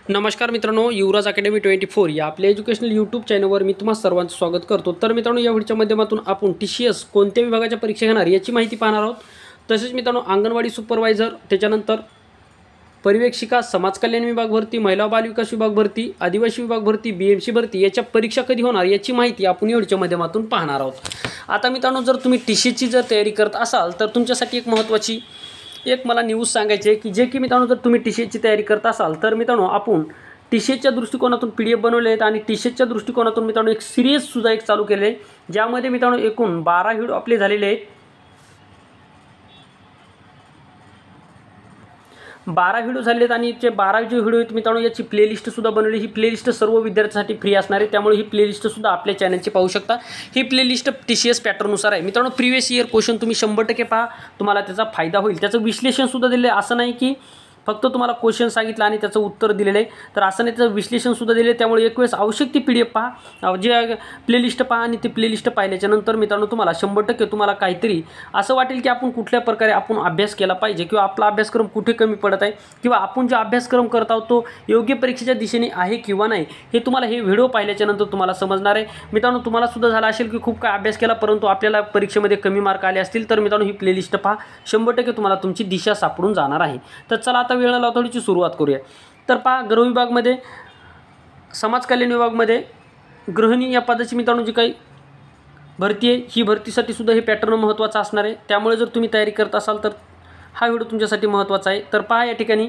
नमस्कार मित्रांनो, युवराज अकॅडमी 24 या आपल्या एज्युकेशनल यूट्यूब चॅनलवर मी तुम्हा सर्वांचं स्वागत करतो। तर मित्रांनो, या व्हिडिओच्या माध्यमातून आपण TCS कोणत्या विभागाच्या परीक्षा घेणार याची माहिती पाहणार आहोत। तसेच मित्रांनो, अंगणवाडी सुपरवायझर, त्याच्यानंतर पर्यवेक्षिका, समाज कल्याण विभाग भरती, महिला बाल विकास विभाग भरती, आदिवासी विभाग भरती, BMC भरती याच्या परीक्षा कधी होणार याची माहिती आपण या व्हिडिओच्या माध्यमातून पाहणार आहोत। आता मित्रांनो, जर तुम्ही TCSची जर तयारी करत असाल तर तुमच्यासाठी एक महत्त्वाची मला न्यूज सांगायची आहे की जे की मित्रांनो, जर तुम्ही TCSची तयारी करत असाल तर मित्रांनो, आपण TCSच्या दृष्टिकोनातून PDF बनवले आहेत आणि TCSच्या दृष्टिकोनातून मित्रांनो एक सिरीज सुद्धा एक चालू केले आहे, ज्यामध्ये मित्रांनो एकूण 12 व्हिडिओ आपले झालेले आहेत। 12 व्हिडिओ झाले आहेत आणि ते 12 जे व्हिडिओ आहेत मित्रांनो, याची प्लेलिस्ट सुद्धा बनवली। ही प्लेलिस्ट सर्व विद्यार्थ्यांसाठी फ्री असणार आहे, त्यामुळे ही प्लेलिस्ट सुद्धा आपल्या चॅनलची पाहू शकता। ही प्लेलिस्ट TCS पॅटर्ननुसार आहे मित्रांनो। प्रिवियस इयर क्वेश्चन तुम्ही 100% पहा, तुम्हाला त्याचा फायदा होईल। त्याचं विश्लेषण सुद्धा दिले, असं नाही की फक्त तुम्हाला क्वेश्चन सांगितलं आणि त्याचं उत्तर दिलेलं आहे, तर असं नाही, त्याचं विश्लेषण सुद्धा दिले। त्यामुळे एक वेळेस आवश्यक ती PDF पहा, जे प्लेलिस्ट पहा आणि ती प्लेलिस्ट पाहिल्याच्या नंतर मित्रांनो तुम्हाला 100% तुम्हाला काहीतरी असं वाटेल की आपण कुठल्या प्रकारे आपण अभ्यास केला पाहिजे किंवा आपला अभ्यासक्रम कुठे कमी पडत आहे किंवा आपण जो अभ्यासक्रम करत आहोत तो योग्य परीक्षेच्या दिशेने आहे किंवा नाही, हे तुम्हाला हे व्हिडिओ पाहिल्याच्या नंतर तुम्हाला समजणार आहे। मित्रांनो, तुम्हाला सुद्धा झालं असेल की खूप काय अभ्यास केला परंतु आपल्याला परीक्षेमध्ये कमी मार्क आले असतील, तर मित्रांनो ही प्लेलिस्ट पहा, 100% तुम्हाला तुमची दिशा सापडून जाणार आहे। तर चला आता वेळ न लावता थोडीशी सुरुवात करूया। तर पहा, गृह विभागमध्ये, समाज कल्याण विभागमध्ये गृहिणी या पदाची मित्रांनो जी काही भरती आहे, ही भरतीसाठी सुद्धा हे पॅटर्न महत्त्वाचा असणार आहे। त्यामुळे जर तुम्ही तयारी करत असाल तर हा व्हिडिओ तुमच्यासाठी महत्त्वाचा आहे। तर पहा, या ठिकाणी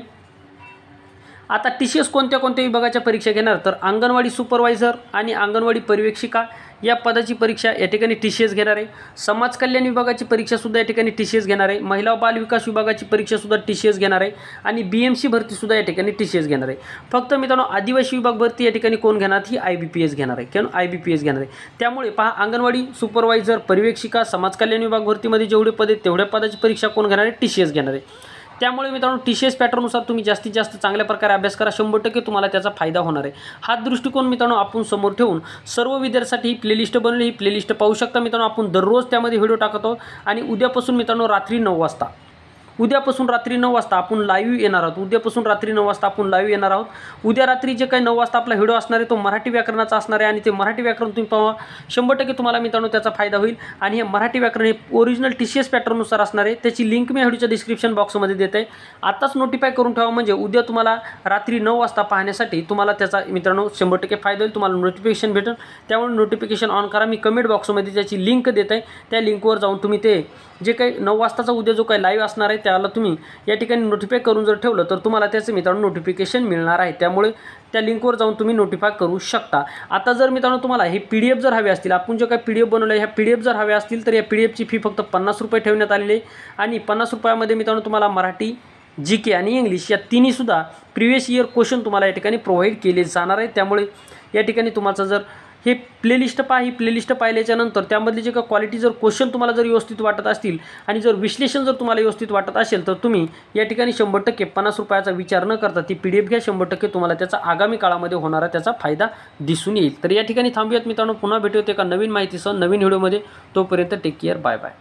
आता TCS कोणत्या विभागाच्या परीक्षा घेणार, तर अंगणवाडी सुपरवायझर आणि अंगणवाडी पर्यवेक्षिका या पदाची परीक्षा या ठिकाणी TCS घेणार आहे। समाज कल्याण विभागाची परीक्षा सुद्धा या ठिकाणी TCS घेणार आहे। महिला बाल विकास विभागाची परीक्षा सुद्धा TCS घेणार आहे आणि BMC भरती सुद्धा या ठिकाणी TCS घेणार आहे। फक्त मित्रांनो, आदिवासी विभाग भरती या ठिकाणी कोण घेणार, ही IBPS घेणार आहे किंवा IBPS घेणार आहे। त्यामुळे पहा, अंगणवाडी सुपरवायझर, पर्यवेक्षिका, समाज कल्याण विभाग भरतीमध्ये जेवढे पद आहेत तेवढ्या पदाची परीक्षा कोण घेणार आहे, TCS घेणार आहे। त्यामुळे मित्रांनो, TCS पॅटर्ननुसार तुम्ही जास्तीत जास्त चांगल्या प्रकारे अभ्यास करा, 100% तुम्हाला त्याचा फायदा होणार आहे। हा दृष्टिकोन मित्रांनो आपण समोर ठेवून सर्व विद्यार्थ्यांसाठी ही प्लेलिस्ट बनवली। ही प्लेलिस्ट पाहू शकता मित्रांनो, आपण दररोज त्यामध्ये व्हिडिओ टाकत आहोत आणि उद्यापासून मित्रांनो रात्री 9 वाजता आपण लाईव्ह येणार आहोत। उद्यापासून रात्री 9 वाजता आपण लाईव्ह येणार आहोत। उद्या रात्री जे काही 9 वाजता आपला व्हिडिओ असणार आहे तो मराठी व्याकरणाचा असणार आहे आणि ते मराठी व्याकरण तुम्ही पहा, 100% तुम्हाला मित्रांनो त्याचा फायदा होईल। आणि हे मराठी व्याकरण हे ओरिजिनल TCS पॅटर्ननुसार असणार आहे। त्याची लिंक मी व्हिडिओच्या डिस्क्रिप्शन बॉक्समध्ये देत आहे, आताच नोटिफाय करून ठेवा, म्हणजे उद्या तुम्हाला रात्री 9 वाजता पाहण्यासाठी तुम्हाला त्याचा मित्रांनो 100% फायदा होईल, तुम्हाला नोटिफिकेशन भेटेल। त्यामुळे नोटिफिकेशन ऑन करा, मी कमेंट बॉक्समध्ये त्याची लिंक देत आहे, त्या लिंकवर जाऊन तुम्ही ते जे काही 9 वाजताचा उद्या जो काही लाईव्ह असणार आहे त्याला तुम्ही या ठिकाणी नोटिफाय करून जर ठेवलं तर तुम्हाला त्याचं मित्रांनो नोटिफिकेशन मिळणार आहे। त्यामुळे त्या लिंकवर जाऊन तुम्ही नोटिफाय करू शकता। आता जर मित्रांनो तुम्हाला हे PDF जर हवे असतील, आपण जो काही PDF बनवलं आहे ह्या PDF जर हवे असतील तर या PDFची फी फक्त 50 रुपये ठेवण्यात आलेली आहे आणि 50 रुपयामध्ये मित्रांनो तुम्हाला मराठी, GK आणि इंग्लिश या तिन्ही सुद्धा प्रिवियस इयर क्वेश्चन तुम्हाला या ठिकाणी प्रोव्हाइड केले जाणार आहे। त्यामुळे या ठिकाणी तुम्हाला जर हे प्लेलिस्ट पहा, ही प्लेलिस्ट पाहिल्याच्या नंतर त्यामधली जे काही क्वालिटी जर क्वेश्चन तुम्हाला जर व्यवस्थित वाटत असतील आणि जर विश्लेषण जर तुम्हाला व्यवस्थित वाटत असेल तर तुम्ही या ठिकाणी 100% 50 रुपयाचा विचार न करता ती PDF घ्या, 100% तुम्हाला त्याचा आगामी काळामध्ये होणारा त्याचा फायदा दिसून येईल। तर या ठिकाणी थांबूयात मित्रांनो, पुन्हा भेटूयात एका नवीन माहितीसह नवीन व्हिडिओमध्ये। तोपर्यंत टेक केअर, बाय बाय।